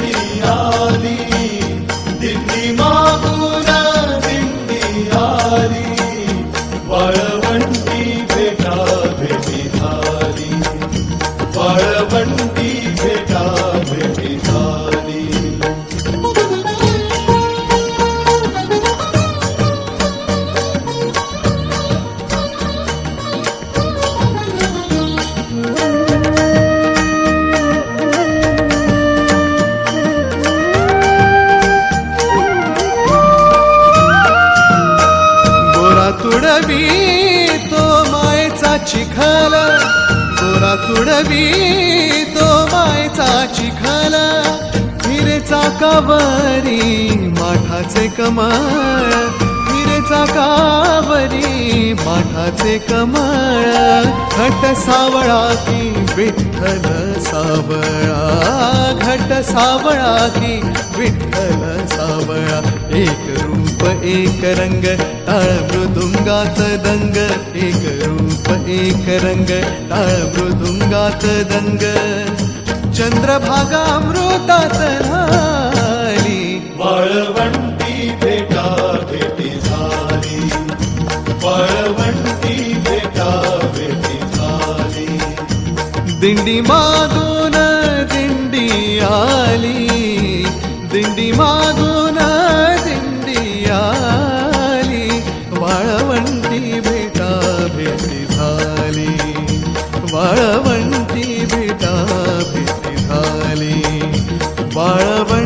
दिंडी आली, दिंडी मागून दिंडी आली, वाळवंटी भेटा भेटी झाली, वाळवंटी भेटा भेटी झाली. तुडवी तो मायेचा चिखल, गोरा तुडवी तो मायेचा चिखल, हिरेचा कावरी माठाचे कमळ, हिरेचा कावरी माठाचे कमळ, घट सावळा की विठ्ठल सावळा, घट सावळा की विठ्ठल सावळा, एक रूप एक रंग टाळ मृदुंगात दंग, एक रूप एक रंग टाळ मृदुंगात दंग, चंद्रभागा अमृतात न्हाली, वाळवंटी भेटा भेटी झाली, वाळवंटी भेटा भेटी झाली. दिंडी मागून दिंडी आली, दिंडी मागून दिंडी आली, वाळवंटी भेटा भेटी झाली, वाळवंटी भेटा भेटी झाली, वाळवंटी